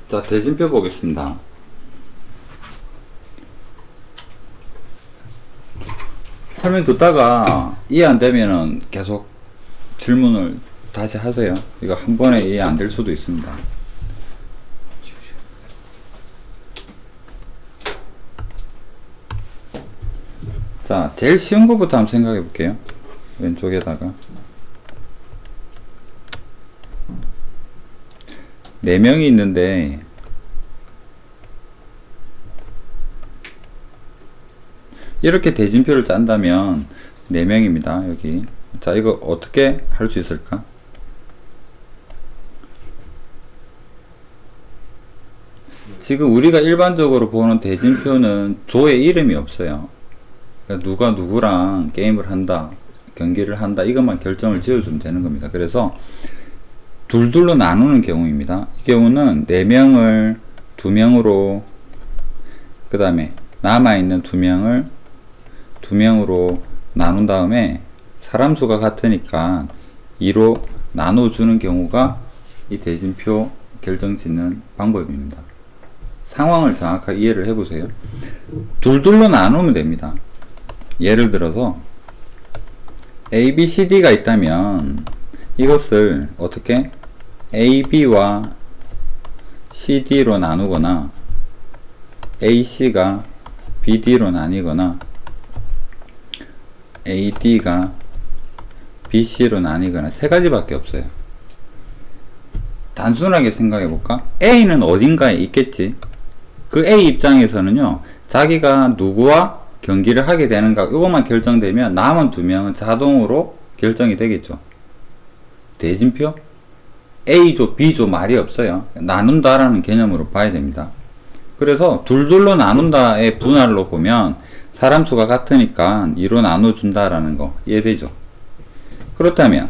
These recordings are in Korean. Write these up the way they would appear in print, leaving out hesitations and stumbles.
자, 대진표 보겠습니다. 설명 듣다가 이해 안 되면은 계속 질문을 다시 하세요. 이거 한 번에 이해 안 될 수도 있습니다. 자, 제일 쉬운 것부터 한번 생각해 볼게요. 왼쪽에다가 4명이 있는데 이렇게 대진표를 짠다면 4명입니다. 여기. 자, 이거 어떻게 할 수 있을까? 지금 우리가 일반적으로 보는 대진표는 조의 이름이 없어요. 그러니까 누가 누구랑 게임을 한다, 경기를 한다, 이것만 결정을 지어주면 되는 겁니다. 그래서 둘둘로 나누는 경우입니다. 이 경우는 4명을 2명으로, 그 다음에 남아있는 2명을 2명으로 나눈 다음에 사람 수가 같으니까 2로 나눠주는 경우가 이 대진표 결정 짓는 방법입니다. 상황을 정확하게 이해를 해보세요. 둘둘로 나누면 됩니다. 예를 들어서 A, B, C, D가 있다면 이것을 어떻게 A, B와 C, D로 나누거나 A, C가 B, D로 나뉘거나 A, D가 B, C로 나뉘거나 세 가지밖에 없어요. 단순하게 생각해 볼까? A는 어딘가에 있겠지. 그 A 입장에서는요, 자기가 누구와 경기를 하게 되는가, 이것만 결정되면 남은 2명은 자동으로 결정이 되겠죠. 대진표? A조, B조 말이 없어요. 나눈다라는 개념으로 봐야 됩니다. 그래서 둘둘로 나눈다의 분할로 보면 사람 수가 같으니까 2로 나눠준다라는 거 이해되죠? 그렇다면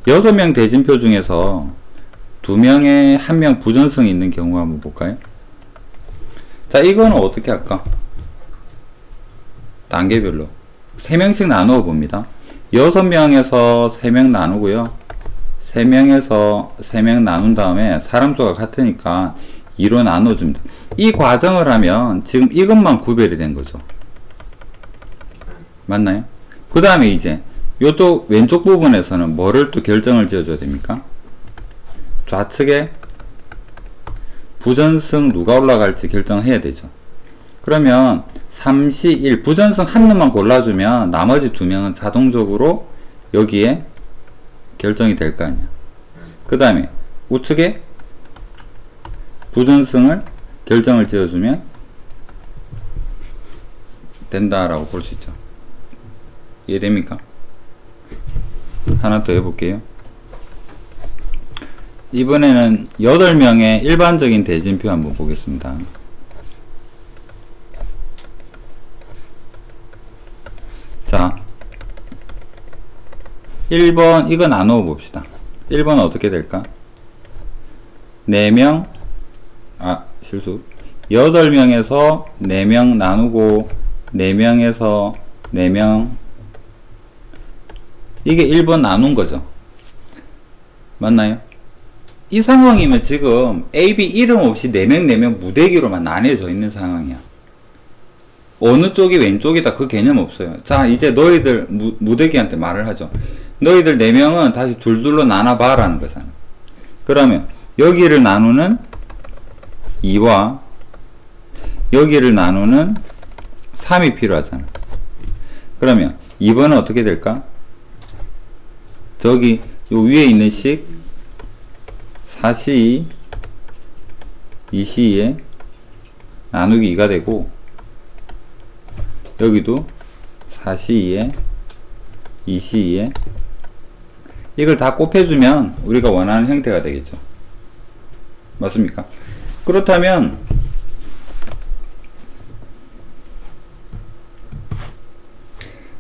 6명 대진표 중에서 2명에 1명 부전승이 있는 경우 한번 볼까요? 자, 이거는 어떻게 할까? 단계별로 3명씩 나누어 봅니다. 6명에서 3명 나누고요. 3명에서 3명 나눈 다음에 사람 수가 같으니까 2로 나눠줍니다. 이 과정을 하면 지금 이것만 구별이 된 거죠. 맞나요? 그 다음에 이제 요쪽 왼쪽 부분에서는 뭐를 또 결정을 지어줘야 됩니까? 좌측에 부전승 누가 올라갈지 결정해야 되죠. 그러면 3, 시, 1 부전승 한 놈만 골라주면 나머지 2명은 자동적으로 여기에 결정이 될 거 아니야. 그 다음에 우측에 부전승을 결정을 지어주면 된다라고 볼 수 있죠. 이해됩니까? 하나 더 해볼게요. 이번에는 8명의 일반적인 대진표 한번 보겠습니다. 자, 1번 이거 나누어 봅시다. 1번은 어떻게 될까? 4명, 실수. 8명에서 4명 나누고 4명에서 4명, 이게 1번 나눈 거죠. 맞나요? 이 상황이면 지금 A, B 이름 없이 4명 4명 무대기로만 나뉘어져 있는 상황이야. 어느 쪽이 왼쪽이다 그 개념 없어요. 자, 이제 너희들 무대기한테 말을 하죠. 너희들 4명은 다시 둘둘로 나눠봐 라는 거잖아. 그러면 여기를 나누는 2와 여기를 나누는 3이 필요하잖아. 그러면 2번은 어떻게 될까? 저기 요 위에 있는 식 4C 2C에 나누기 2가 되고 여기도 4C2에 2C2에 이걸 다 곱해주면 우리가 원하는 형태가 되겠죠. 맞습니까? 그렇다면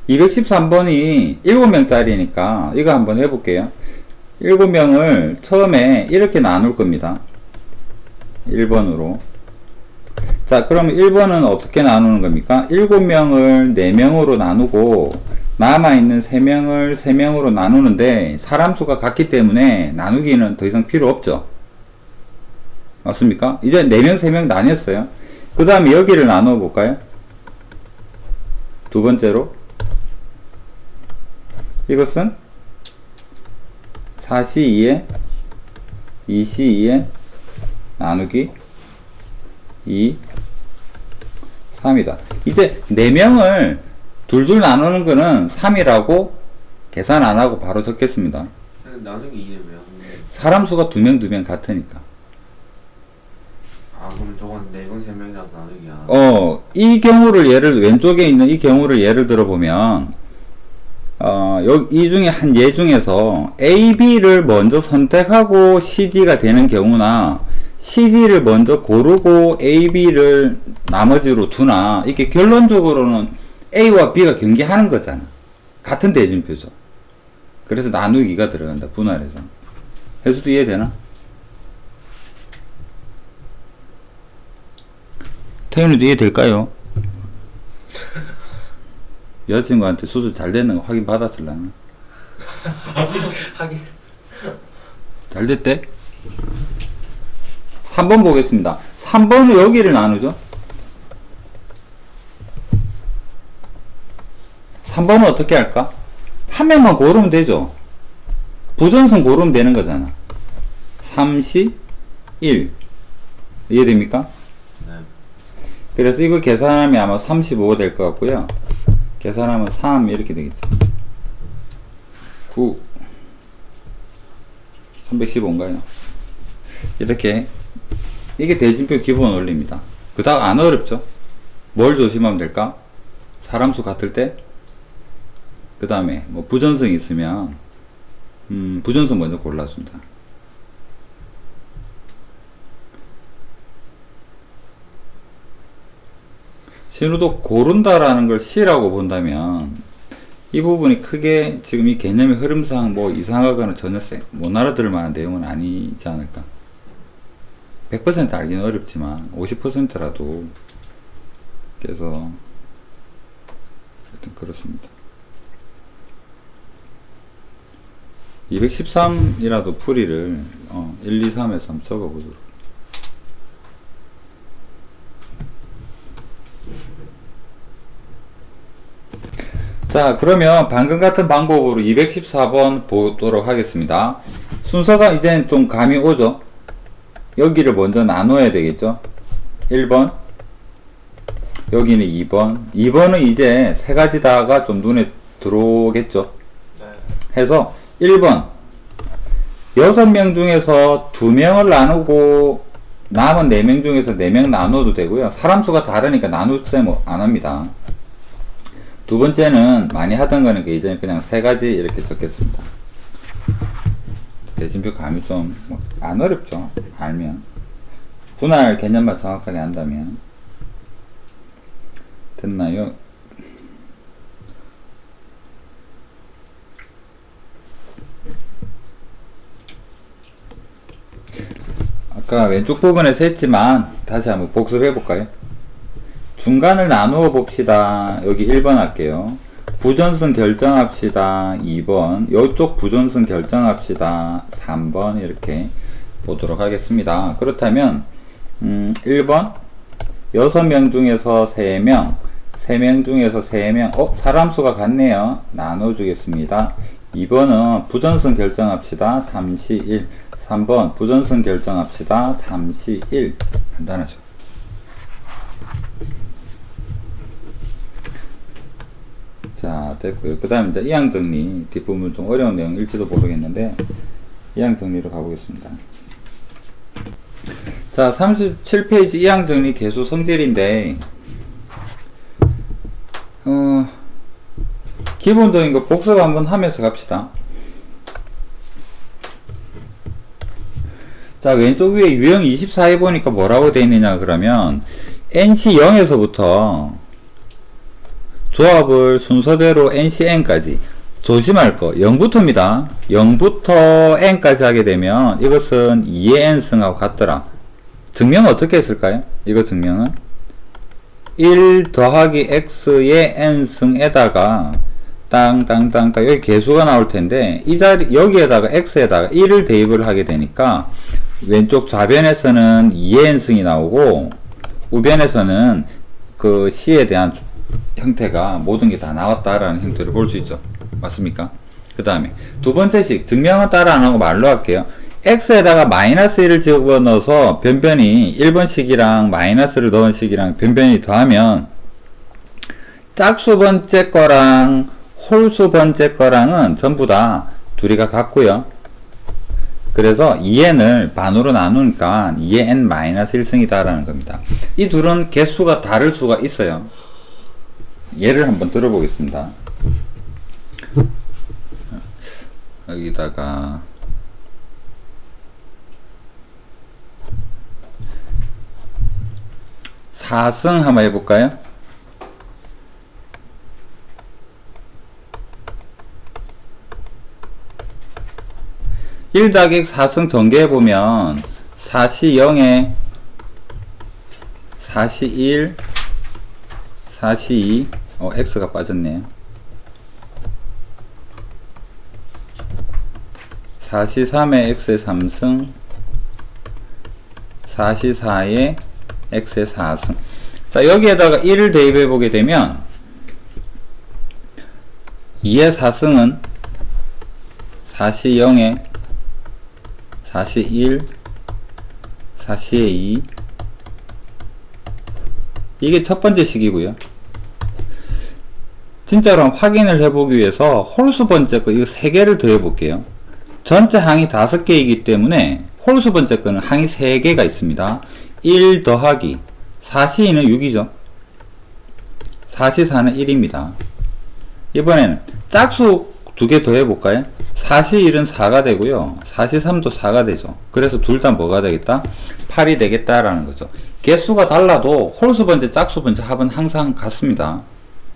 (213번이) 7명짜리니까 이거 한번 해볼게요. 7명을 처음에 이렇게 나눌 겁니다. 1번으로. 자, 그럼 1번은 어떻게 나누는 겁니까? 7명을 4명으로 나누고 남아있는 3명을 3명으로 나누는데 사람수가 같기 때문에 나누기는 더 이상 필요 없죠. 맞습니까? 이제 4명 3명 나뉘었어요. 그 다음에 여기를 나누어 볼까요? 두 번째로 이것은 4C2에 2C2에 나누기 2 3이다. 이제 4명을 둘둘 나누는 거는 3이라고 계산 안 하고 바로 적겠습니다. 나누기 2는 왜 하는 거예요? 사람 수가 2명 2명 같으니까. 아 그럼 저건 4명 3명이라서 나누기 안 이 경우를 왼쪽에 있는 이 경우를 예를 들어 보면 이 중에 한 예 중에서 A, B를 먼저 선택하고 CD가 되는 경우나 CD를 먼저 고르고 A, B를 나머지로 두나, 이게 결론적으로는 A와 B가 경기하는 거잖아. 같은 대진표죠. 그래서 나누기가 들어간다. 분할해서. 해수도 이해되나? 태윤이도 이해될까요? 여자친구한테 수술 잘 됐는 거 확인 받았을라나? 하긴 잘 됐대? 3번 보겠습니다. 3번은 여기를 나누죠? 3번은 어떻게 할까? 한 명만 고르면 되죠? 부전성 고르면 되는 거잖아. 3C 1 이해됩니까? 네. 그래서 이거 계산하면 아마 35가 될 것 같고요. 계산하면 3 이렇게 되겠죠. 9 315인가요? 이렇게 이게 대진표 기본 원리입니다. 그 다음 안 어렵죠? 뭘 조심하면 될까? 사람수 같을 때, 그 다음에 뭐 부전성이 있으면 부전성 먼저 골라준다. 신호도 고른다라는 걸 C라고 본다면 이 부분이 크게 지금 이 개념의 흐름상 뭐 이상하거나 전혀 못 알아들을 만한 내용은 아니지 않을까. 100% 알기는 어렵지만 50%라도 그래서 하여튼 그렇습니다. 213이라도 풀이를 1, 2, 3에서 한번 적어보도록. 자, 그러면 방금 같은 방법으로 214번 보도록 하겠습니다. 순서가 이제는 좀 감이 오죠? 여기를 먼저 나눠야 되겠죠? 1번, 여기는 2번. 2번은 이제 세 가지 다가 좀 눈에 들어오겠죠? 네. 해서 1번, 6명 중에서 2명을 나누고 남은 4명 중에서 4명 나눠도 되고요. 사람 수가 다르니까 나누셈 안 합니다. 두 번째는 많이 하던 거니까 이제 그냥 세 가지 이렇게 적겠습니다. 대진표 감이 좀 안 어렵죠. 알면. 분할 개념만 정확하게 안다면. 됐나요? 아까 왼쪽 부분에서 했지만 다시 한번 복습해 볼까요? 중간을 나누어 봅시다. 여기 1번 할게요. 부전승 결정합시다. 2번. 이쪽 부전승 결정합시다. 3번. 이렇게 보도록 하겠습니다. 그렇다면 1번 6명 중에서 3명, 3명 중에서 3명, 사람 수가 같네요. 나눠주겠습니다. 2번은 부전승 결정합시다. 3C 1. 3번 부전승 결정합시다. 3C 1. 간단하죠. 자, 됐고요. 그 다음에 이제 이항 정리. 뒷부분 좀 어려운 내용일지도 모르겠는데, 이항 정리로 가보겠습니다. 자, 37페이지 이항 정리 개수 성질인데, 기본적인 거 복습 한번 하면서 갑시다. 자, 왼쪽 위에 유형 24에 보니까 뭐라고 되어 있느냐, 그러면, NC 0에서부터, 조합을 순서대로 NCN까지 조심할 거 0부터입니다. 0부터 N까지 하게 되면 이것은 2의 N승하고 같더라. 증명은 어떻게 했을까요? 이거 증명은 1 더하기 X의 N승에다가 땅땅땅땅 여기 개수가 나올 텐데 이 자리 여기에다가 x에다가 1을 대입을 하게 되니까 왼쪽 좌변에서는 2의 n승이 나오고 우변에서는 그 c에 대한 형태가 모든 게 다 나왔다라는 형태를 볼 수 있죠. 맞습니까? 그 다음에 두 번째 식 증명은 따라 안 하고 말로 할게요. x에다가 마이너스 1을 집어넣어서 변변이 1번 식이랑 마이너스를 넣은 식이랑 변변이 더하면 짝수 번째 거랑 홀수 번째 거랑은 전부 다 둘이가 같고요. 그래서 2n을 반으로 나누니까 2의 n-1승이다 라는 겁니다. 이 둘은 개수가 다를 수가 있어요. 예를 한번 들어보겠습니다. 여기다가 4승 한번 해볼까요? (1 더하기 4승) 전개해보면 4시 0에 4시 1 4시 2 x가 빠졌네요. 4시 3에 x의 3승 4시 4에 x의 4승. 자, 여기에다가 1을 대입해 보게 되면 2의 4승은 4시 0에 4시 1 4시에 2 이게 첫 번째 식이고요. 진짜로 확인을 해보기 위해서 홀수 번째 거 이거 3개를 더해 볼게요. 전체 항이 5개이기 때문에 홀수 번째 거는 항이 3개가 있습니다. 1 더하기 4시 2는 6이죠. 4시 4는 1입니다. 이번에는 짝수 2개 더해 볼까요? 4시 1은 4가 되고요. 4시 3도 4가 되죠. 그래서 둘 다 뭐가 되겠다? 8이 되겠다라는 거죠. 개수가 달라도 홀수 번째, 짝수 번째 합은 항상 같습니다.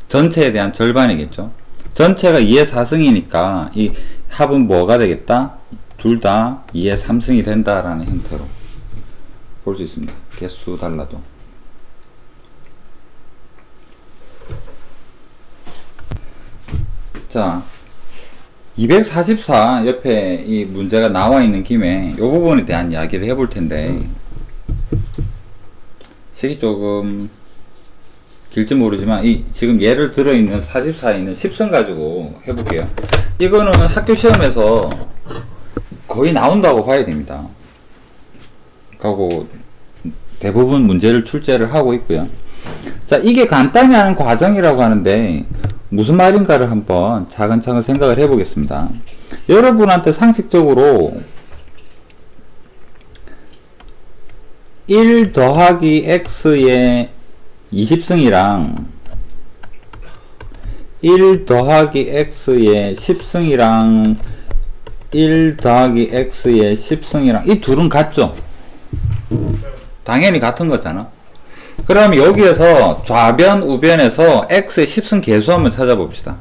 전체에 대한 절반이겠죠. 전체가 2의 4승이니까 이 합은 뭐가 되겠다? 둘 다 2의 3승이 된다라는 형태로 볼 수 있습니다. 개수 달라도. 자, 244 옆에 이 문제가 나와 있는 김에 이 부분에 대한 이야기를 해볼 텐데, 식이 조금 길지 모르지만 이 지금 예를 들어 있는 44에 있는 10승 가지고 해볼게요. 이거는 학교 시험에서 거의 나온다고 봐야 됩니다. 하고 대부분 문제를 출제를 하고 있고요. 자, 이게 간단히 하는 과정이라고 하는데 무슨 말인가를 한번 차근차근 생각을 해보겠습니다. 여러분한테 상식적으로 1 더하기 x의 20승이랑 1 더하기 x의 10승이랑 1 더하기 x의 10승이랑 이 둘은 같죠? 당연히 같은 거잖아. 그럼 여기에서 좌변, 우변에서 x의 10승 개수 한번 찾아봅시다.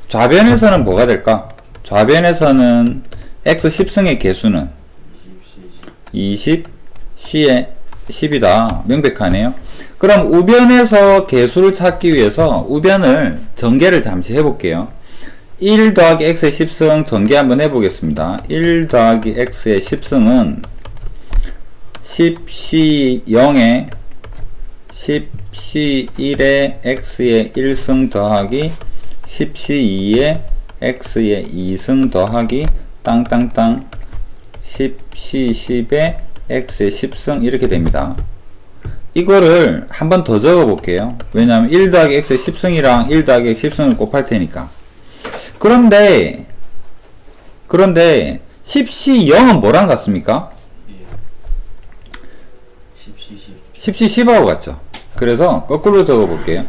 좌변에서는 뭐가 될까? 좌변에서는 x 10승의 개수는 20, c의 10이다. 명백하네요. 그럼 우변에서 개수를 찾기 위해서 우변을 전개를 잠시 해볼게요. 1 더하기 x의 10승 전개 한번 해보겠습니다. 1 더하기 x의 10승은 10c 0에 10c 1에 x의 1승 더하기 10c 2에 x의 2승 더하기 땅땅땅 10c 10에 x의 10승 이렇게 됩니다. 이거를 한 번 더 적어 볼게요. 왜냐하면 1 더하기 x의 10승이랑 1 더하기 x 10승을 곱할 테니까. 그런데 10c 0은 뭐랑 같습니까? 10c 10하고 같죠. 그래서 거꾸로 적어 볼게요.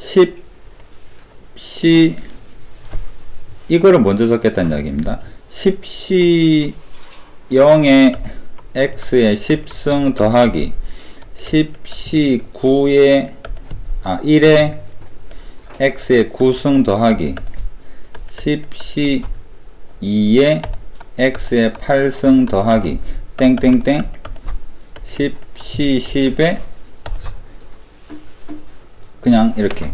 10c 이거를 먼저 적겠다는 이야기입니다. 10c 0에 x의 10승 더하기 10c 9에 1에 x의 9승 더하기 10c 2에 x의 8승 더하기 땡땡땡 10c 10에 그냥 이렇게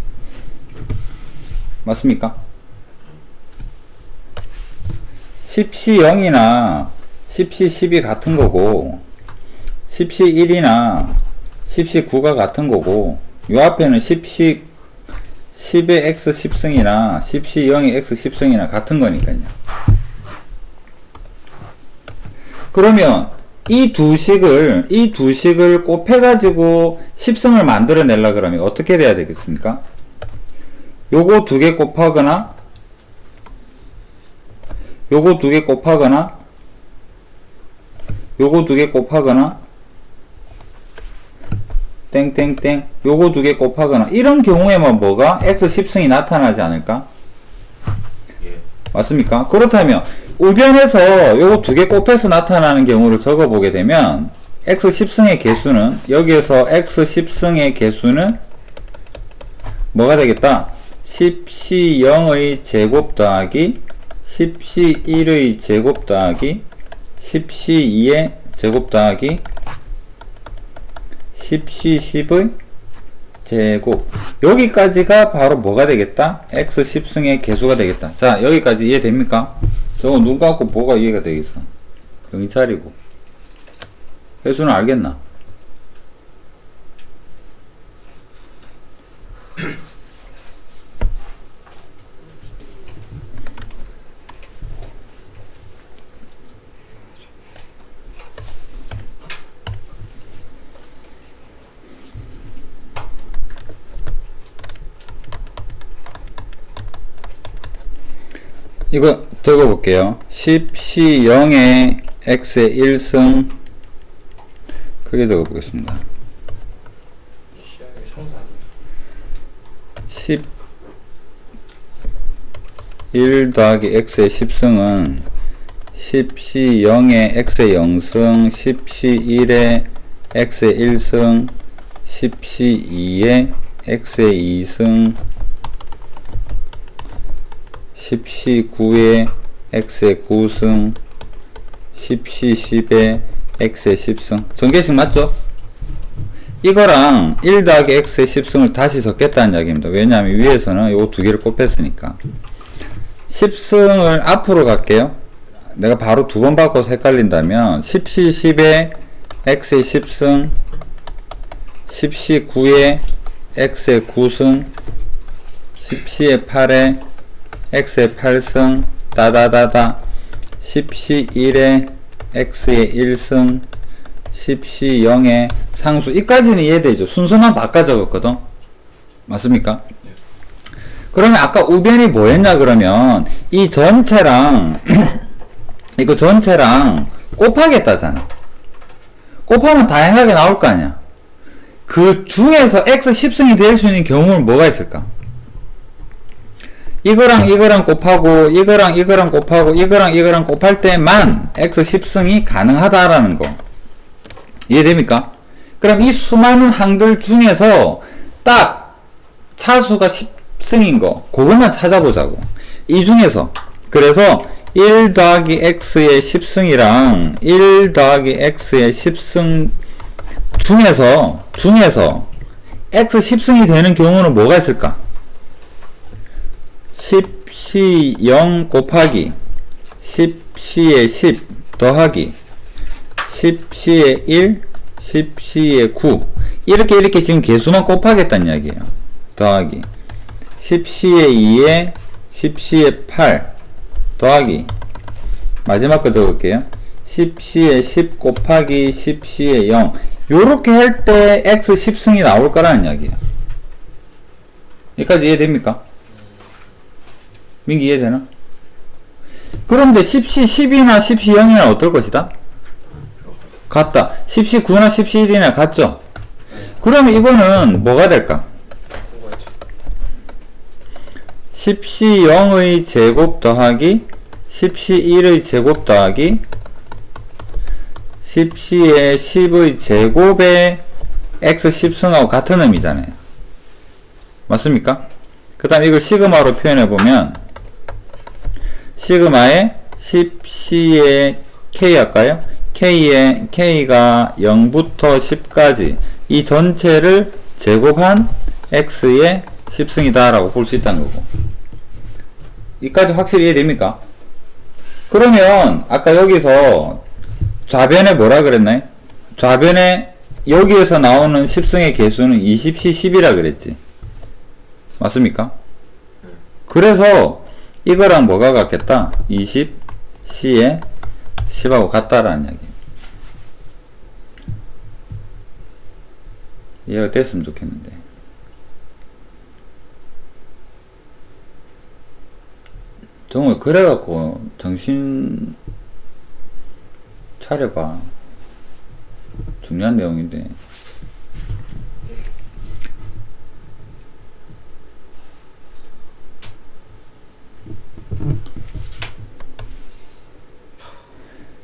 맞습니까? 10C 0이나 10C 10이 같은 거고 10C 1이나 10C 9가 같은 거고 요 앞에는 10C 10의 x 10승이나 10C 0의 x 10승이나 같은 거니까요. 그러면 이 두 식을 곱해가지고 10승을 만들어내려 그러면 어떻게 돼야 되겠습니까? 요거 두 개 곱하거나 요거 두 개 곱하거나 요거 두 개 곱하거나 땡땡땡 요거 두 개 곱하거나 이런 경우에만 뭐가 x 10승이 나타나지 않을까? 예. 맞습니까? 그렇다면 우변에서 요거 두 개 곱해서 나타나는 경우를 적어보게 되면 x 10승의 개수는 여기에서 x 10승의 개수는 뭐가 되겠다? 10C 0의 제곱 더하기 10C 1의 제곱 더하기 10C 2의 제곱 더하기 10C 10의 제곱 여기까지가 바로 뭐가 되겠다? x 10승의 개수가 되겠다. 자 여기까지 이해됩니까? 저거 눈 감고 뭐가 이해가 되겠어? 정신 차리고 회수는 알겠나? 이거 적어볼게요. 10C 0의 x의 1승 크게 적어보겠습니다. 11 더하기 x의 10승은 10C 0의 x의 0승 10C 1의 x의 1승 10C 2의 x의 2승 10C 9의 x의 9승 10C 10의 x의 10승 전개식 맞죠? 이거랑 1 더하기 x의 10승을 다시 적겠다는 이야기입니다. 왜냐하면 위에서는 요거 두 개를 곱했으니까 10승을 앞으로 갈게요. 내가 바로 두 번 바꿔서 헷갈린다면 10C 10의 x의 10승 10C 9의 x의 9승 10C의 8의 x의 8승 다다다다 10C 1의 x의 1승 10C 0의 상수 이까지는 이해되죠. 순서만 바꿔 적었거든. 맞습니까? 그러면 아까 우변이 뭐였냐 그러면 이 전체랑 이거 전체랑 곱하겠다잖아. 곱하면 다양하게 나올 거 아니야. 그 중에서 x 10승이 될 수 있는 경우는 뭐가 있을까? 이거랑 이거랑 곱하고 이거랑 이거랑 곱하고 이거랑 이거랑 곱할 때만 x 10승이 가능하다라는 거 이해됩니까? 그럼 이 수많은 항들 중에서 딱 차수가 10승인 거 그것만 찾아보자고. 이 중에서 그래서 1 더하기 x의 10승이랑 1 더하기 x의 10승 중에서 x 10승이 되는 경우는 뭐가 있을까? 10C 0 곱하기 10C의 10 더하기 10C의 1 10C의 9 이렇게 지금 개수만 곱하겠다는 이야기예요. 더하기 10C의 2에 10C의 8 더하기 마지막 거 적을게요. 10C의 10 곱하기 10C의 0 요렇게 할 때 x 10승이 나올 거라는 이야기예요. 여기까지 이해됩니까? 민기 이해되나? 그런데 10C 10이나 10C 0이나 어떨 것이다? 같다. 10C 9나 10C 1이나 같죠? 그러면 이거는 뭐가 될까? 10C 0의 제곱 더하기 10C 1의 제곱 더하기 10C의 10의 제곱의 x 10승하고 같은 의미잖아요. 맞습니까? 그 다음 이걸 시그마로 표현해보면 시그마의 10C의 K 할까요? K의 K가 0부터 10까지 이 전체를 제곱한 X의 10승이다 라고 볼 수 있다는 거고. 이까지 확실히 이해됩니까? 그러면 아까 여기서 좌변에 뭐라 그랬나요? 좌변에 여기에서 나오는 10승의 개수는 20C 10이라 그랬지. 맞습니까? 그래서 이거랑 뭐가 같겠다? 20C에 10하고 같다라는 이야기. 이해가 됐으면 좋겠는데. 정말 그래갖고 정신 차려봐. 중요한 내용인데.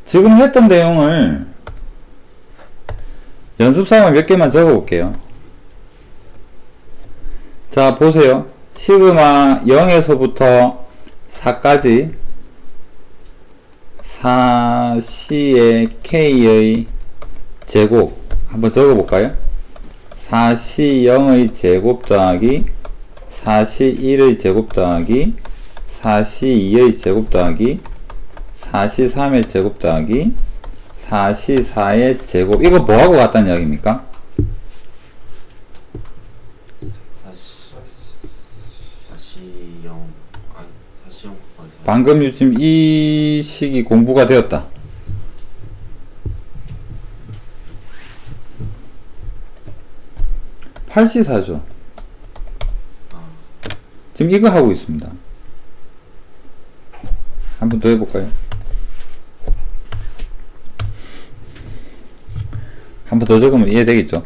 지금 했던 내용을 연습사항을 몇 개만 적어 볼게요. 자, 보세요. 시그마 0에서부터 4까지 4C의 K의 제곱 한번 적어 볼까요? 4C 0의 제곱 더하기 4C 1의 제곱 더하기 4C 2의 제곱 더하기 4C 3의 제곱 더하기 4C 4의 제곱. 이거 뭐하고 같다는 이야기입니까? 4C 0 아니 4C 0 방금 요즘 이 식이 공부가 되었다. (8C4죠) 지금 이거 하고 있습니다. 한 번 더 해볼까요? 한 번 더 적으면 이해되겠죠?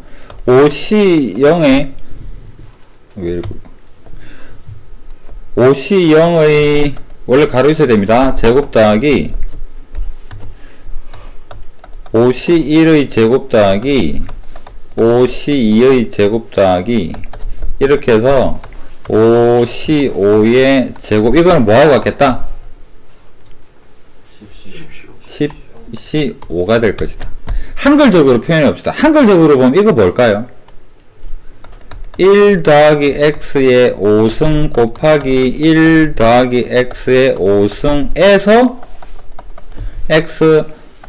5C0의 왜 이러고 5C0의 원래 가로 있어야 됩니다. 제곱 더하기 5C1의 제곱 더하기 5C2의 제곱 더하기 이렇게 해서 5C5의 제곱. 이거는 뭐하고 같겠다? 10C5가 될 것이다. 한글적으로 표현해 봅시다. 한글적으로 보면 이거 뭘까요? 1 더하기 x의 5승 곱하기 1 더하기 x의 5승에서 x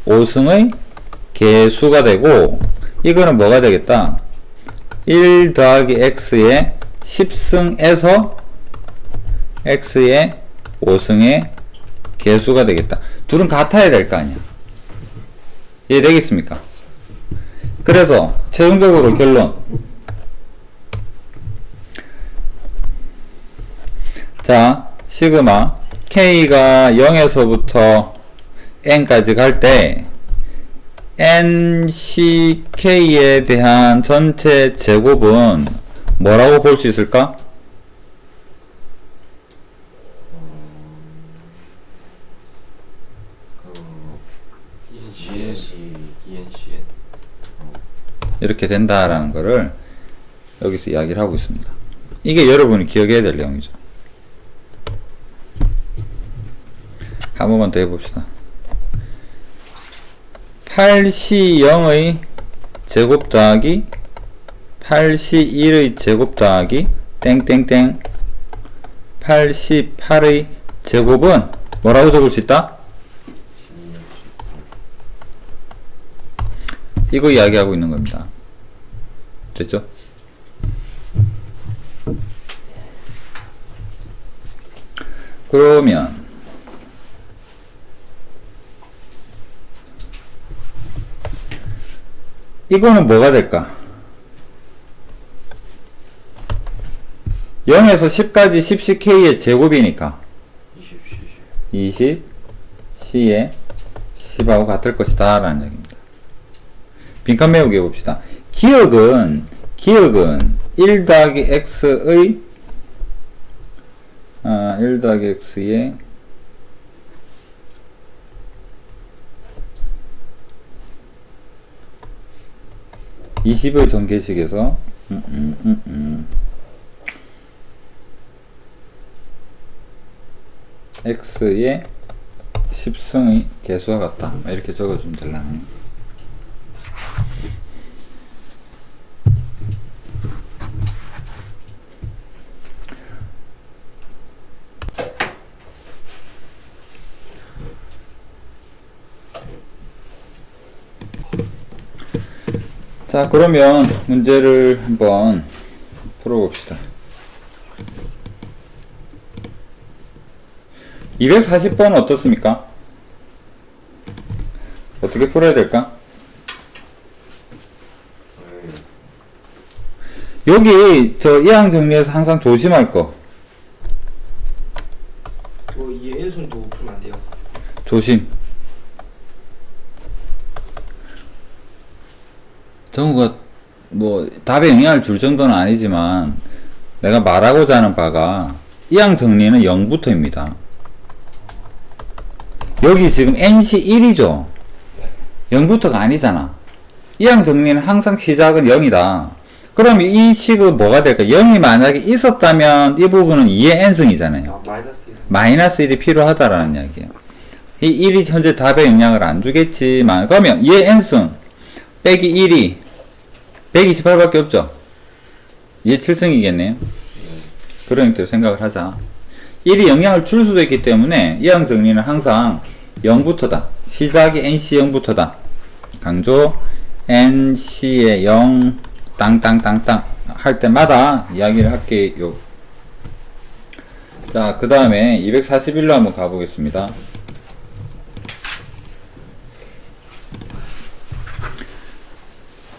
5승의 개수가 되고, 이거는 뭐가 되겠다? 1 더하기 x의 10승에서 x의 5승의 개수가 되겠다. 둘은 같아야 될 거 아니야. 이해되겠습니까? 그래서 최종적으로 결론. 자, 시그마 K가 0에서부터 N까지 갈 때 NCK에 대한 전체 제곱은 뭐라고 볼 수 있을까? 이렇게 된다라는 거를 여기서 이야기를 하고 있습니다. 이게 여러분이 기억해야 될 내용이죠. 한 번만 더 해봅시다. 8C0의 제곱 더하기 8C1의 제곱 더하기 땡땡땡 88의 제곱은 뭐라고 적을 수 있다? 이거 이야기하고 있는 겁니다. 됐죠? 그러면 이거는 뭐가 될까? 0에서 10까지 10ck의 제곱이니까 20c의 10하고 같을 것이다 라는 얘기입니다. 빈칸 메우기 해봅시다. 기억은 1 더하기 x의 1 더하기 x의 20의 전개식에서 x의 10승의 개수와 같다. 이렇게 적어주면 되려나요? 자, 그러면 문제를 한번 풀어봅시다. 240번 어떻습니까? 어떻게 풀어야 될까? 여기 저 이항 정리해서 항상 조심할 거. 이 N순도 풀면 안 돼요. 조심. 정우가 뭐 답에 영향을 줄 정도는 아니지만 내가 말하고자 하는 바가 이항 정리는 0부터입니다. 여기 지금 NC 1이죠. 0부터가 아니잖아. 이항 정리는 항상 시작은 0이다. 그럼 이 식은 뭐가 될까? 0이 만약에 있었다면 이 부분은 2의 n승이잖아요. 마이너스 1. 마이너스 1이 필요하다라는 이야기예요. 이 1이 현재 답에 영향을 안 주겠지만, 그러면 2의 n승 빼기 1이 128밖에 없죠? 2의 7승이겠네요. 그런 뜻으로 생각을 하자. 1이 영향을 줄 수도 있기 때문에 이항 정리는 항상 0부터다. 시작이 nc 0부터다. 강조 nc의 0 땅땅땅땅 할 때마다 이야기를 할게요. 자, 그 다음에 241로 한번 가보겠습니다.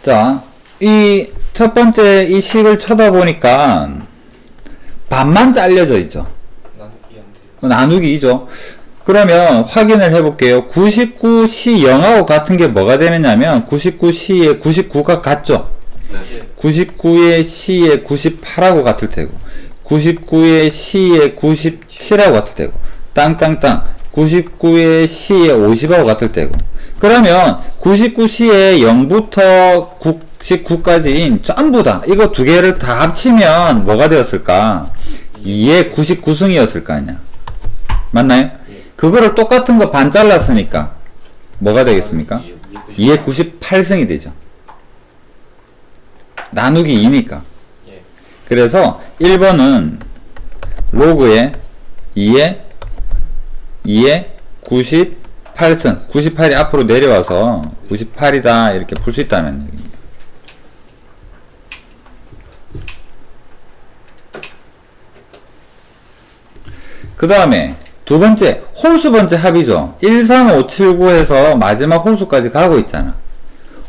자, 이 첫 번째 이 식을 쳐다보니까 반만 잘려져 있죠. 나누기 안 돼요. 나누기죠. 그러면 확인을 해볼게요. 99C 0하고 같은 게 뭐가 되느냐면 99C에 99가 같죠. 네. 99의 C에 98하고 같을 테고 99의 C에 97하고 같을 테고 땅땅땅 99의 C에 50하고 같을 테고 그러면 99C에 0부터 99까지인 전부 다 이거 두 개를 다 합치면 뭐가 되었을까? 2의 99승이었을 거 아니야. 맞나요? 그거를 똑같은 거 반 잘랐으니까 뭐가 되겠습니까? 2의 98승이 되죠. 나누기 2니까. 예. 그래서 1번은 로그에 2의 98승 98이 앞으로 내려와서 98이다 이렇게 풀 수 있다는 얘기입니다. 그 다음에 두 번째 홀수 번째 합이죠. 13579에서 마지막 홀수까지 가고 있잖아.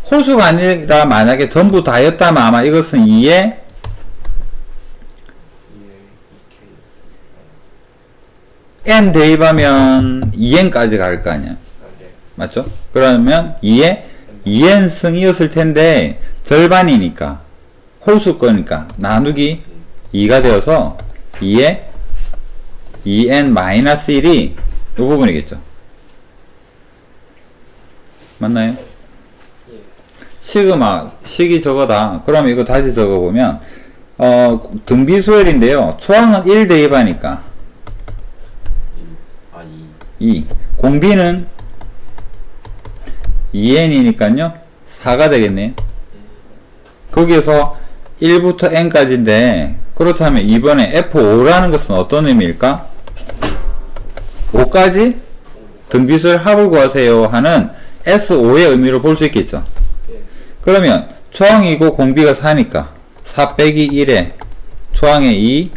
홀수가 아니라 만약에 전부 다였다면 아마 이것은 2의 2K. n 대입하면 2n까지 갈 거 아니야. 네. 맞죠? 그러면 2의 2n승이었을 텐데 절반이니까 홀수 거니까 나누기 2가 되어서 2의 2n-1이 이 부분이겠죠. 맞나요? 예. 시그마, 식이 저거다. 그럼 이거 다시 적어보면 등비수열인데요. 초항은 1 대입하니까 2. 공비는 2n이니까요. 4가 되겠네요. 거기에서 1부터 n까지인데 그렇다면 이번에 F5라는 것은 어떤 의미일까? 5까지 등비수열 합을 구하세요 하는 S5의 의미로 볼 수 있겠죠. 예. 그러면 초항이고 공비가 4니까 4 빼기 1에 초항에 2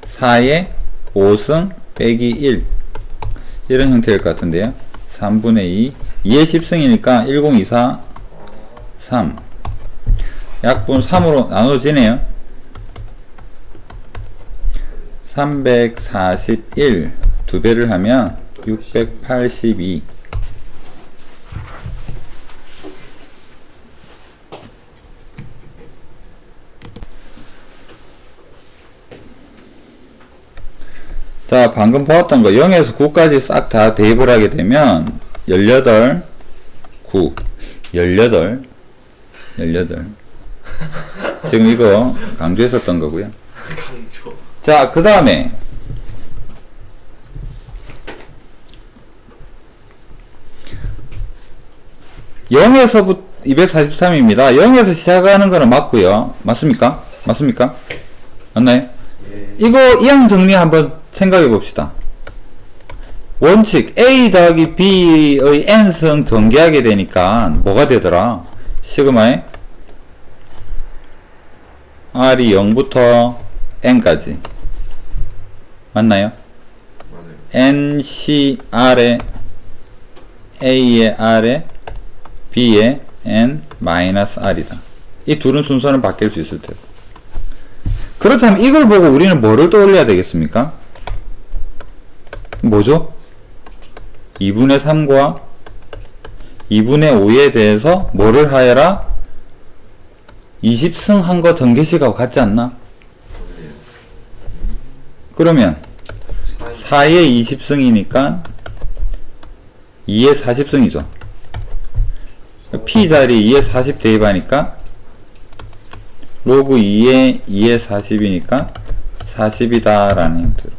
4에 5승 빼기 1 이런 형태일 것 같은데요. 3분의 2 2의 10승이니까 1024 3 약분 3으로 나눠지네요. 341 두 배를 하면 682 자, 방금 보았던 거 0에서 9까지 싹 다 대입을 하게 되면 18 9 18 지금 이거 강조했었던 거고요. 강조. 자, 그 다음에 0에서부터 243입니다. 0에서 시작하는 거는 맞고요. 맞습니까? 맞습니까? 맞나요? 예. 이거 이항 정리 한번 생각해 봅시다. 원칙 A 더하기 B의 n승 전개하게 되니까 뭐가 되더라? 시그마에 R이 0부터 n까지 맞나요? 맞아요. NC R에 A의 R에 B의 N 마이너스 R이다. 이 둘은 순서는 바뀔 수 있을 테고. 그렇다면 이걸 보고 우리는 뭐를 떠올려야 되겠습니까? 뭐죠? 2분의 3과 2분의 5에 대해서 뭐를 하여라? 20승 한 거 전개식하고 같지 않나? 그러면 4의 20승이니까 2의 40승이죠. P 자리 2의 40 대입하니까 로그 2의 40이니까 40이다 라는 형태로.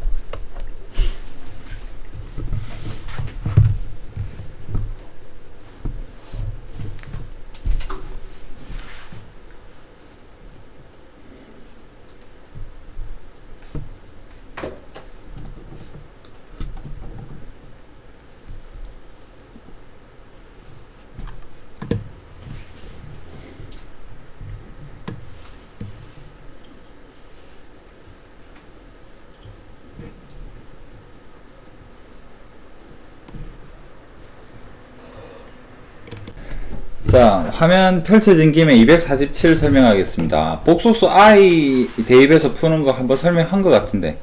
자, 화면 펼쳐진 김에 247 설명하겠습니다. 복소수 I 대입해서 푸는 거 한번 설명한 것 같은데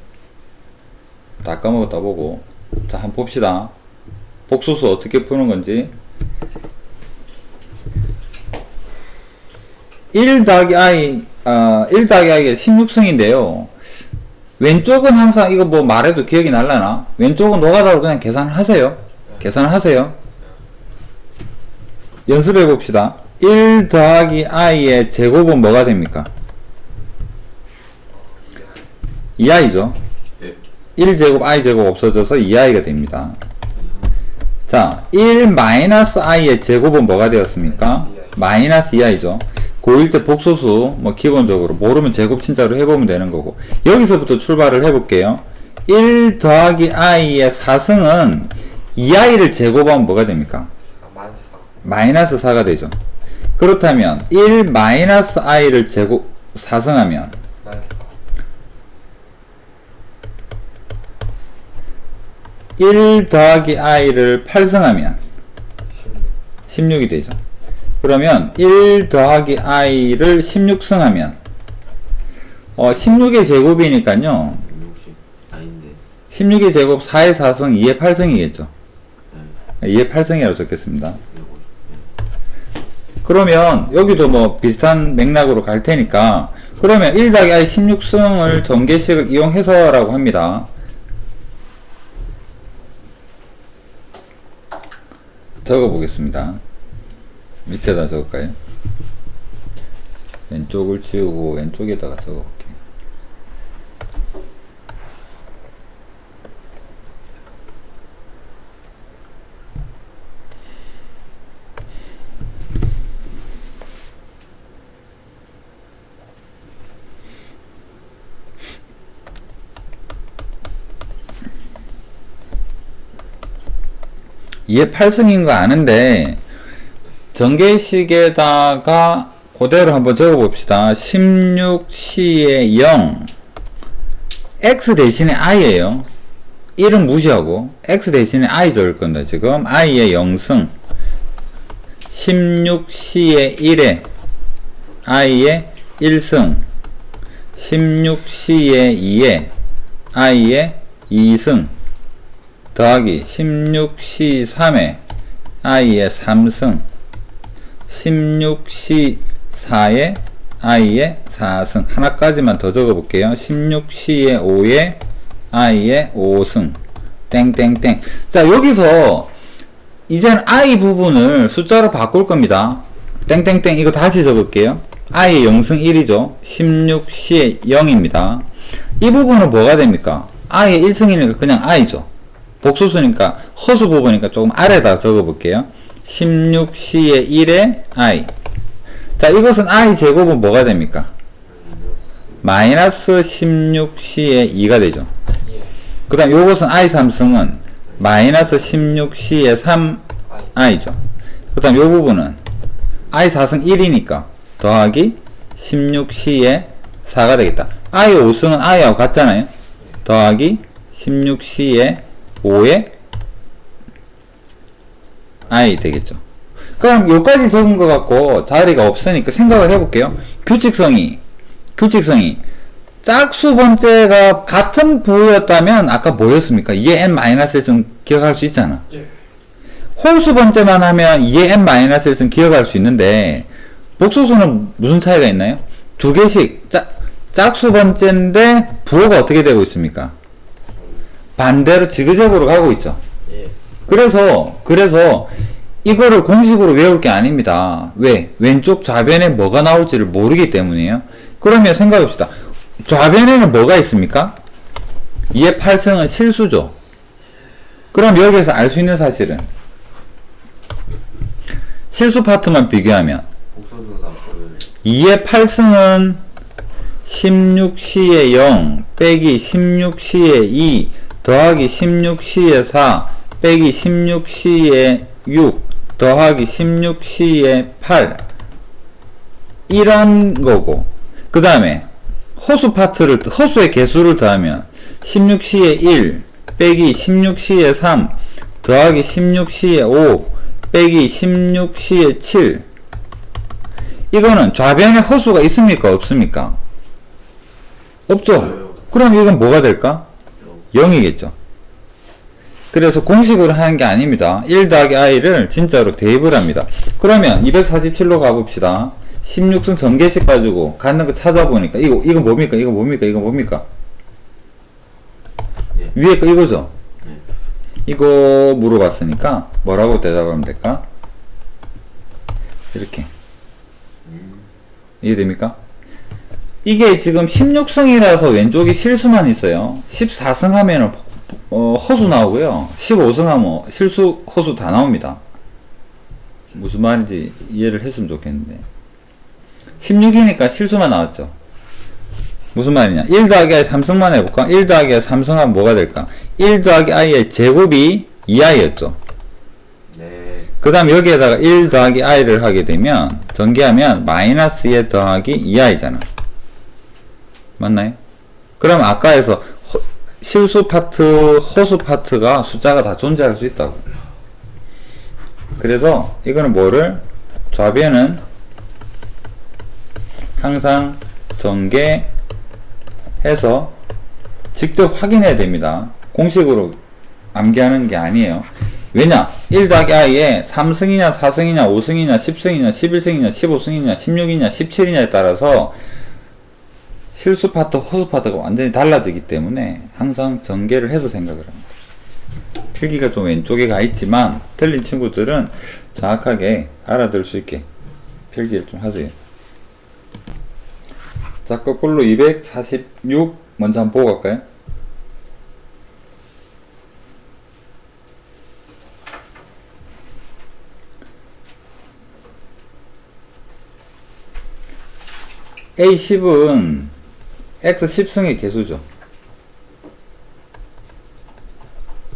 다 까먹었다 보고. 자, 한번 봅시다. 복소수 어떻게 푸는 건지. 1 더하기 I가 16승인데요. 왼쪽은 항상 이거 뭐 말해도 기억이 날라나? 왼쪽은 노가다로 그냥 계산하세요. 계산하세요. 연습해 봅시다. 1 더하기 i의 제곱은 뭐가 됩니까? 2i죠. 예. 1제곱 i제곱 없어져서 2i가 됩니다. 자, 1 마이너스 i의 제곱은 뭐가 되었습니까? 마이너스 2i죠. 고1 때 복소수 뭐 기본적으로 모르면 제곱 친자로 해보면 되는 거고, 여기서부터 출발을 해볼게요. 1 더하기 i의 4승은 2i를 제곱하면 뭐가 됩니까? 마이너스 4가 되죠. 그렇다면 1 마이너스 i를 제곱 4승하면 (1 더하기 i를 8승하면) 16이 되죠. 그러면 1 더하기 i를 16승하면 16의 제곱이니까요, 60 아닌데. 16의 제곱 4의 4승 2의 8승이겠죠. 2의 8승이라고 적겠습니다. 그러면 여기도 뭐 비슷한 맥락으로 갈 테니까, 그러면 1 더하기 i 16승을 전개식을 이용해서 라고 합니다. 적어 보겠습니다. 밑에다 적을까요? 왼쪽을 지우고 왼쪽에다가 적어 볼게요. 이게 8승인 거 아는데 전개식에다가 그대로 한번 적어 봅시다. 16C의 0 X 대신에 I예요. 1은 무시하고 X 대신에 I 적을 건데, 지금 I의 0승 16C의 1에 I의 1승 16C의 2에 I의 2승 더하기 16C 3에 i의 3승 16C 4에 i의 4승. 하나까지만 더 적어 볼게요. 16C의 5에 i의 5승 땡땡땡. 자, 여기서 이제는 i 부분을 숫자로 바꿀 겁니다. 땡땡땡. 이거 다시 적을게요. i의 0승 1이죠 16C의 0입니다 이 부분은 뭐가 됩니까? i의 1승이니까 그냥 i죠. 복수수니까 허수 부분이니까 조금 아래다 적어 볼게요. 16C의 1에 i. 자, 이것은 i 제곱은 뭐가 됩니까? 마이너스 16C의 2가 되죠. 그 다음 요것은 i 3승은 마이너스 16C의 3i죠. 그 다음 요 부분은 i 4승 1이니까 더하기 16C의 4가 되겠다. i 5승은 i하고 같잖아요. 더하기 16C의 5의 i 되겠죠. 그럼 여기까지 적은 것 같고 자리가 없으니까 생각을 해볼게요. 규칙성이 짝수 번째가 같은 부호였다면 아까 뭐였습니까? 2의 n-1은 기억할 수 있잖아. 예. 홀수 번째만 하면 2의 n-1은 기억할 수 있는데 복소수는 무슨 차이가 있나요? 두 개씩 짝수 번째인데 부호가 어떻게 되고 있습니까? 반대로 지그재그로 가고 있죠. 예. 그래서 이거를 공식으로 외울 게 아닙니다. 왜? 왼쪽 좌변에 뭐가 나올지를 모르기 때문이에요. 그러면 생각해봅시다. 좌변에는 뭐가 있습니까? 2의 8승은 실수죠. 그럼 여기에서 알 수 있는 사실은 실수 파트만 비교하면 복소수가 없어요. 2의 8승은 16C의 0 빼기 16C의 2 더하기 16C의 4 빼기 16C의 6 더하기 16C의 8 이런 거고, 그 다음에 허수의 개수를 더하면 16C의 1 빼기 16C의 3 더하기 16C의 5 빼기 16C의 7. 이거는 좌변에 허수가 있습니까? 없습니까? 없죠? 그럼 이건 뭐가 될까? 0이겠죠. 그래서 공식으로 하는 게 아닙니다. 1 더하기 i를 진짜로 대입을 합니다. 그러면 247로 가봅시다. 16승 전개식 가지고 가는 거 찾아보니까 이거 뭡니까? 이거 뭡니까? 예. 위에 거 이거죠? 네. 이거 물어봤으니까 뭐라고 대답하면 될까? 이렇게. 이해됩니까? 이게 지금 16승이라서 왼쪽에 실수만 있어요. 14승 하면은 허수 나오고요. 15승 하면 실수, 허수 다 나옵니다. 무슨 말인지 이해를 했으면 좋겠는데. 16이니까 실수만 나왔죠. 무슨 말이냐? 1 더하기 i 3승만 해볼까? 1 더하기 i 3승 하면 뭐가 될까? 1 더하기 i의 제곱이 2i였죠. 네. 그 다음 여기에다가 1 더하기 i를 하게 되면 전개하면 마이너스 2 더하기 2i잖아. 맞나요? 그럼 아까에서 실수 파트, 허수 파트가 숫자가 다 존재할 수 있다고. 그래서 이거는 뭐를? 좌변은 항상 전개해서 직접 확인해야 됩니다. 공식으로 암기하는 게 아니에요. 왜냐? 1 더하기 i에 3승이냐 4승이냐 5승이냐 10승이냐 11승이냐 15승이냐 16이냐 17이냐에 따라서 실수 파트, 허수 파트가 완전히 달라지기 때문에 항상 전개를 해서 생각을 합니다. 필기가 좀 왼쪽에 가 있지만 틀린 친구들은 정확하게 알아들 수 있게 필기를 좀 하세요. 자, 거꾸로 246 먼저 한번 보고 갈까요? A10은 X 10승의 개수죠.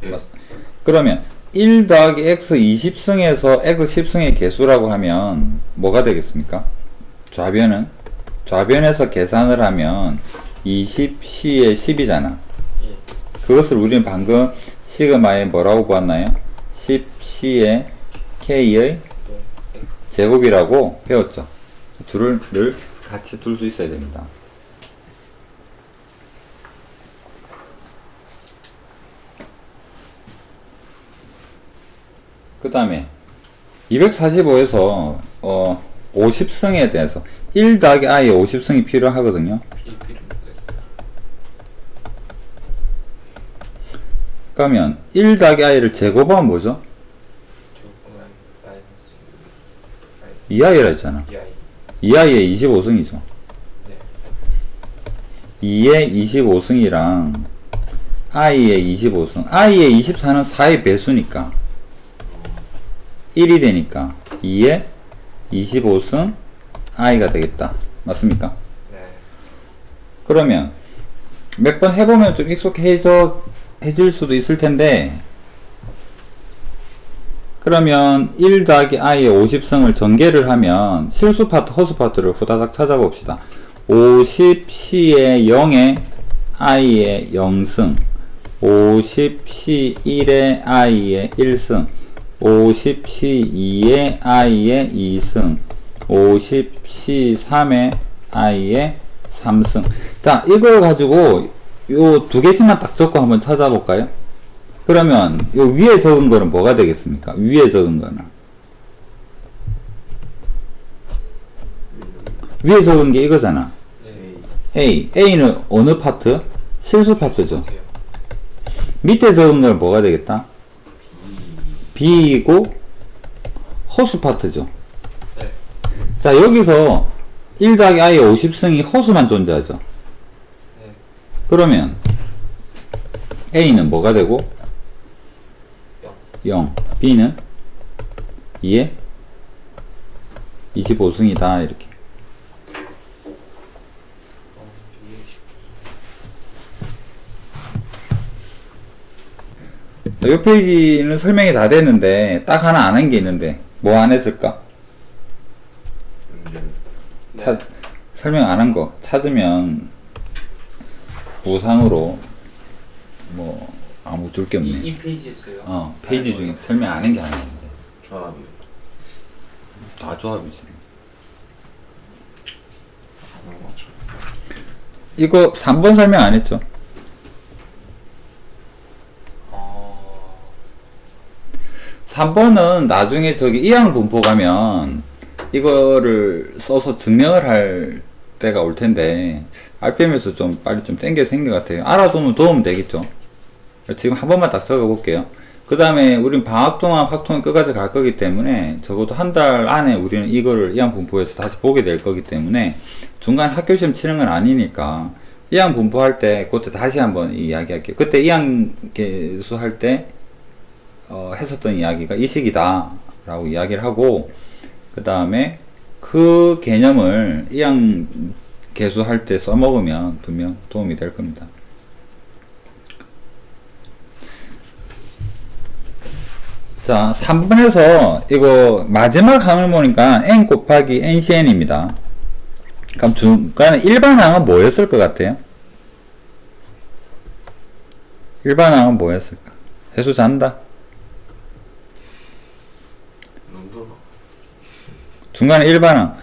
예. 그러면 1 더하기 X 20승에서 X 10승의 개수라고 하면 뭐가 되겠습니까? 좌변에서 계산을 하면 20C의 10이잖아. 예. 그것을 우리는 방금 시그마에 뭐라고 보았나요? 10C의 K의 제곱이라고 배웠죠. 둘을 늘 같이 둘 수 있어야 됩니다. 그 다음에 245에서 50승에 대해서 1 더하기 i의 50승이 필요하거든요. 그러면 1 더하기 i를 제곱하면 뭐죠? 2i라 했잖아. 2i의 25승이죠. 네. 2의 25승이랑 i의 25승. i의 24는 4의 배수니까 1이 되니까 2의 25승 i가 되겠다. 맞습니까? 네. 그러면 몇 번 해보면 좀 익숙해질 수도 있을 텐데 그러면 1 더하기 i의 50승을 전개를 하면 실수 파트, 허수 파트를 후다닥 찾아봅시다. 50c의 0에 i의 0승, 50c1의 i의 1승, 50c2의 i의 2승, 50c3의 i의 3승. 자, 이걸 가지고 요 두 개씩만 딱 적고 한번 찾아볼까요? 그러면 요 위에 적은 거는 뭐가 되겠습니까? 위에 적은 거는 위에 적은 게 이거잖아. 네. A는 어느 파트? 실수 파트죠. 돼요. 밑에 적은 거는 뭐가 되겠다? B이고 허수 파트죠. 네. 자, 여기서 1 더하기 i의 50승이 허수만 존재하죠. 네. 그러면 A는 뭐가 되고 0, B는 2에 25승이다 이렇게. 자, 이 페이지는 설명이 다 됐는데 딱 하나 안 한 게 있는데 뭐 안 했을까? 문제는 설명 안 한 거 찾으면 부상으로 뭐 아무 줄 게 없네. 이 페이지에 있어요. 페이지 중에 설명 안 한 게 하나 있는데 조합이요. 다 조합이지. 맞죠. 이거 3번 설명 안 했죠? 3번은 나중에 저기 이항 분포 가면 이거를 써서 증명을 할 때가 올 텐데 RPM에서 좀 빨리 좀 땡겨서 생긴 것 같아요. 알아두면 도움 되겠죠. 지금 한 번만 딱 적어 볼게요. 그 다음에 우린 방학 동안 확통이 끝까지 갈 거기 때문에 적어도 한 달 안에 우리는 이거를 이항 분포에서 다시 보게 될 거기 때문에 중간 학교 시험 치는 건 아니니까 이항 분포 할 때 그때 다시 한번 이야기 할게요. 그때 이항 계수 할 때 했었던 이야기가 이 식이다 라고 이야기를 하고 그 다음에 그 개념을 이항 계수할 때 써먹으면 분명 도움이 될 겁니다. 자, 3번에서 이거 마지막 항을 보니까 n 곱하기 ncn입니다. 그럼 중간에 일반항은 뭐였을 것 같아요? 일반항은 뭐였을까? 해수 잔다? 농도가 중간에 일반항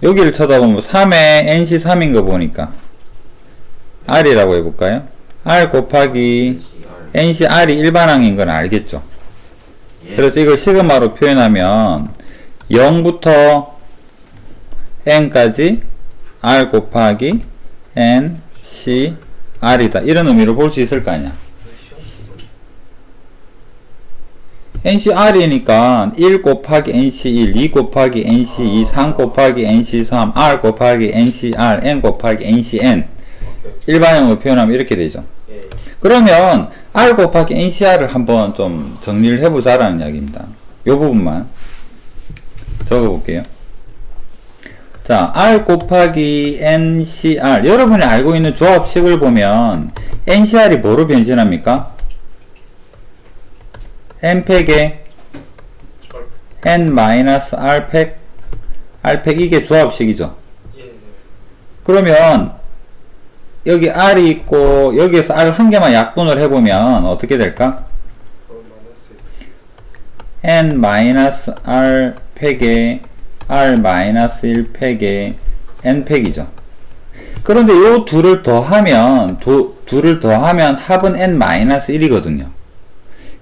여기를 쳐다보면 3에 nc3인 거 보니까 r이라고 해볼까요? r 곱하기 ncr이 일반항인 건 알겠죠? 그래서 이걸 시그마로 표현하면 0부터 n까지 r 곱하기 n, c, r이다. 이런 의미로 볼 수 있을 거 아니야. ncr이니까 1 곱하기 nc1, 2 곱하기 nc2, 3 곱하기 nc3, r 곱하기 ncr, n 곱하기 ncn 일반형으로 표현하면 이렇게 되죠. 예. 그러면 r 곱하기 ncr을 한번 좀 정리를 해보자라는 이야기입니다. 이 부분만 적어볼게요. 자, r 곱하기 ncr 여러분이 알고 있는 조합식을 보면 ncr이 뭐로 변신합니까? n팩에 n-r팩 r팩 이게 조합식이죠. 예. 그러면 여기 r이 있고 여기에서 r 한 개만 약분을 해보면 어떻게 될까? n-r 팩에 r-1 팩에 n 팩이죠. 그런데 요 둘을 더하면 둘을 더하면 합은 n-1이거든요.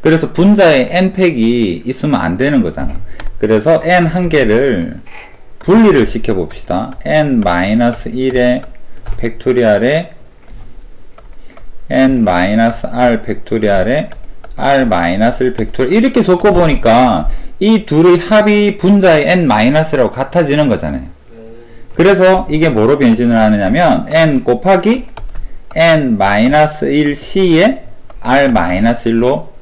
그래서 분자에 n 팩이 있으면 안 되는 거잖아. 그래서 n 한 개를 분리를 시켜 봅시다. n-1의 팩토리얼에 n-r 팩토리얼에 r-1 팩토리얼 이렇게 적고 보니까 이 둘의 합이 분자의 n-라고 같아지는 거잖아요. 그래서 이게 뭐로 변신을 하느냐면 n 곱하기 n-1c의 r-1로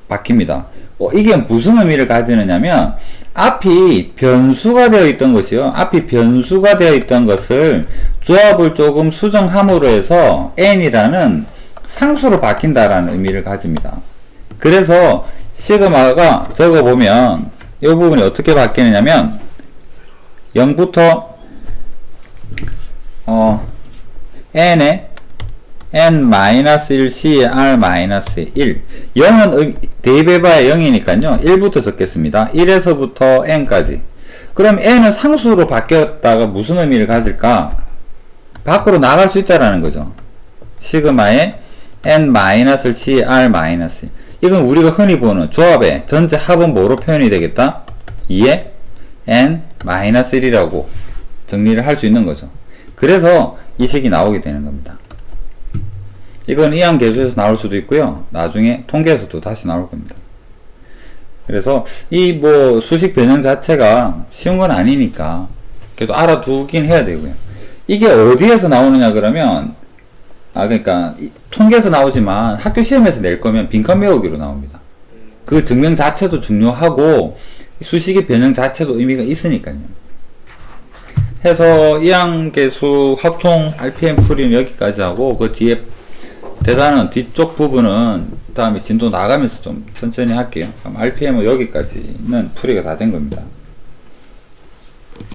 바뀝니다. 이게 무슨 의미를 가지느냐면 앞이 변수가 되어 있던 것이요. 앞이 변수가 되어 있던 것을 조합을 조금 수정함으로 해서 n이라는 상수로 바뀐다라는 의미를 가집니다. 그래서 시그마가 적어보면 이 부분이 어떻게 바뀌느냐면 0부터 n에 n-1 c에 r-1 0은 대입해봐야 0이니까요 1부터 적겠습니다. 1에서부터 n까지. 그럼 n은 상수로 바뀌었다가 무슨 의미를 가질까? 밖으로 나갈 수 있다라는 거죠. 시그마에 n-c에 r-1 이건 우리가 흔히 보는 조합의 전체 합은 뭐로 표현이 되겠다? 2에 n-1이라고 정리를 할 수 있는 거죠. 그래서 이 식이 나오게 되는 겁니다. 이건 이항계수에서 나올 수도 있고요. 나중에 통계에서도 다시 나올 겁니다. 그래서 이 뭐 수식 변형 자체가 쉬운 건 아니니까 그래도 알아두긴 해야 되고요. 이게 어디에서 나오느냐 그러면 그러니까 통계에서 나오지만 학교 시험에서 낼 거면 빈칸 메우기로 나옵니다. 그 증명 자체도 중요하고 수식의 변형 자체도 의미가 있으니까요. 해서 이항계수 합통 RPM 풀이는 여기까지 하고 그 뒤에 대단한 뒤쪽 부분은 다음에 진도 나가면서 좀 천천히 할게요. 그럼 RPM은 여기까지는 풀이가 다 된 겁니다.